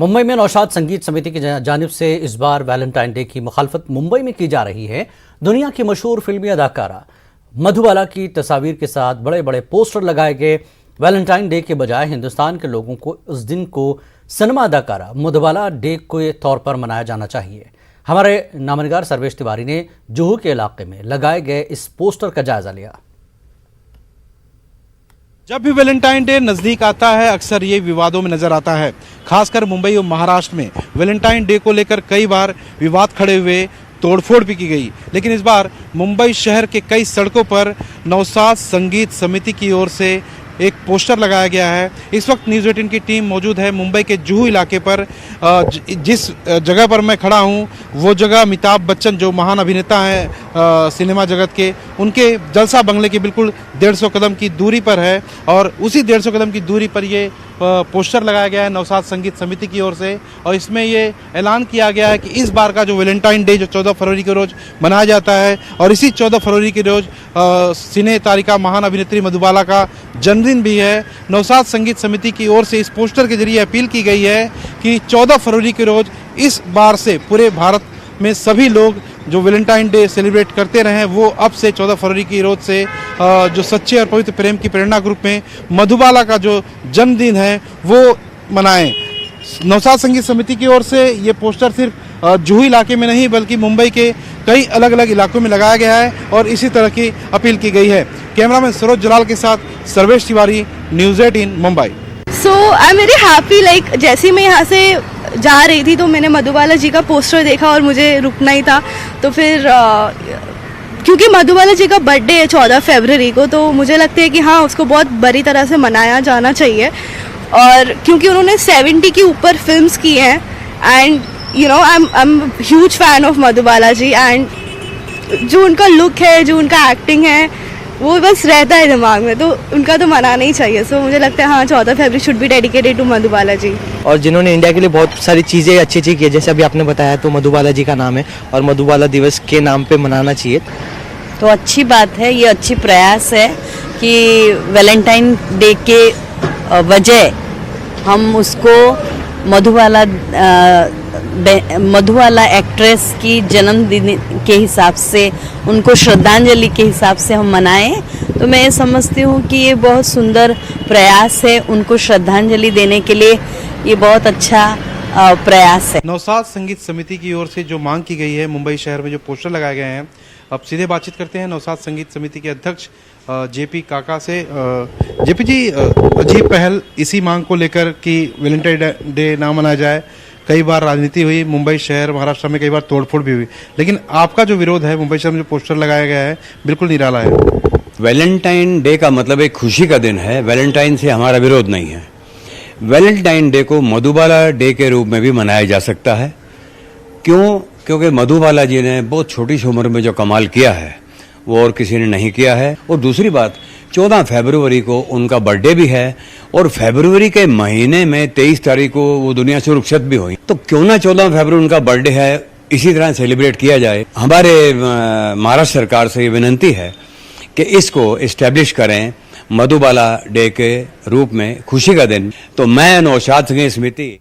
मुंबई में नौशाद संगीत समिति की जानिब से इस बार वैलेंटाइन डे की मुखालफत मुंबई में की जा रही है। दुनिया की मशहूर फिल्मी अदाकारा मधुबाला की तस्वीर के साथ बड़े बड़े पोस्टर लगाए गए। वैलेंटाइन डे के बजाय हिंदुस्तान के लोगों को इस दिन को सिनेमा अदाकारा मधुबाला डे के तौर पर मनाया जाना चाहिए। हमारे नामनिगार सर्वेश तिवारी ने जुहू के इलाके में लगाए गए इस पोस्टर का जायजा लिया। जब भी वैलेंटाइन डे नजदीक आता है अक्सर ये विवादों में नजर आता है। खासकर मुंबई और महाराष्ट्र में वैलेंटाइन डे को लेकर कई बार विवाद खड़े हुए, तोड़फोड़ भी की गई। लेकिन इस बार मुंबई शहर के कई सड़कों पर नौशाद संगीत समिति की ओर से एक पोस्टर लगाया गया है। इस वक्त न्यूज़ 18 की टीम मौजूद है मुंबई के जुहू इलाके पर। जिस जगह पर मैं खड़ा हूँ वो जगह अमिताभ बच्चन जो महान अभिनेता हैं सिनेमा जगत के, उनके जलसा बंगले के बिल्कुल 150 कदम की दूरी पर है। और उसी 150 कदम की दूरी पर ये पोस्टर लगाया गया है नौशाद संगीत समिति की ओर से। और इसमें ये ऐलान किया गया है कि इस बार का जो वैलेंटाइन डे जो 14 फरवरी के रोज़ मनाया जाता है और इसी 14 फरवरी के रोज़ सिने तारिका महान अभिनेत्री मधुबाला का जन्मदिन भी है। नौशाद संगीत समिति की ओर से इस पोस्टर के जरिए अपील की गई है कि 14 फरवरी के रोज़ इस बार से पूरे भारत में सभी लोग जो वैलेंटाइन डे सेलिब्रेट करते रहे वो अब से 14 फरवरी की रोज से जो सच्चे और पवित्र प्रेम की प्रेरणा ग्रुप में मधुबाला का जो जन्मदिन है वो मनाएं। नौशाद संगीत समिति की ओर से ये पोस्टर सिर्फ जुहू इलाके में नहीं बल्कि मुंबई के कई अलग अलग इलाकों में लगाया गया है और इसी तरह की अपील की गई है। कैमरामैन सरोज जलाल के साथ Sarvesh Tiwari, news 18 Mumbai. So I am very happy. Like जैसे ही मैं यहाँ से जा रही थी तो मैंने मधुबाला जी का पोस्टर देखा और मुझे रुकना ही था। तो फिर क्योंकि मधुबाला जी का बर्थडे है 14 फरवरी को, तो मुझे लगता है कि हाँ उसको बहुत बड़ी तरह से मनाया जाना चाहिए। और क्योंकि उन्होंने 70 के ऊपर फिल्म्स की हैं and you know I am huge fan of Madhubala ji. And जो उनका लुक है, जो उनका एक्टिंग है, वो बस रहता है दिमाग में, तो उनका तो मनाना ही चाहिए। सो मुझे लगता है हाँ 14 फरवरी should be dedicated to Madhubala ji. और जिन्होंने इंडिया के लिए बहुत सारी चीज़ें अच्छी की है, जैसे अभी आपने बताया, तो मधुबाला जी का नाम है और मधुबाला दिवस के नाम पे मनाना चाहिए। तो अच्छी बात है, ये अच्छी प्रयास है कि वैलेंटाइन डे के वजह हम उसको मधुबाला एक्ट्रेस की जन्मदिन के हिसाब से, उनको श्रद्धांजलि के हिसाब से हम मनाएं। तो मैं समझती हूँ कि ये बहुत सुंदर प्रयास है, उनको श्रद्धांजलि देने के लिए ये बहुत अच्छा प्रयास है। नौशाद संगीत समिति की ओर से जो मांग की गई है, मुंबई शहर में जो पोस्टर लगाए गए हैं, अब सीधे बातचीत करते हैं नौशाद संगीत समिति के अध्यक्ष जेपी काका से। जेपी जी, अजीब पहल इसी मांग को लेकर कि वैलेंटाइन डे ना मनाया जाए। कई बार राजनीति हुई मुंबई शहर, महाराष्ट्र में कई बार तोड़फोड़ भी हुई, लेकिन आपका जो विरोध है मुंबई शहर में जो पोस्टर लगाया गया है बिल्कुल निराला है। वैलेंटाइन डे का मतलब एक खुशी का दिन है। वैलेंटाइन से हमारा विरोध नहीं है। वैलेंटाइन डे को मधुबाला डे के रूप में भी मनाया जा सकता है। क्यों? क्योंकि मधुबाला जी ने बहुत छोटी सी उम्र में जो कमाल किया है वो और किसी ने नहीं किया है। और दूसरी बात, 14 फरवरी को उनका बर्थडे भी है और फरवरी के महीने में 23 तारीख को वो दुनिया से रुखसत भी हुई। तो क्यों ना 14 फरवरी उनका बर्थडे है इसी तरह सेलिब्रेट किया जाए। हमारे महाराष्ट्र सरकार से ये विनती है कि इसको इस्टेब्लिश करें मधुबाला डे के रूप में, खुशी का दिन। तो मैं नौशाद संगीत समिति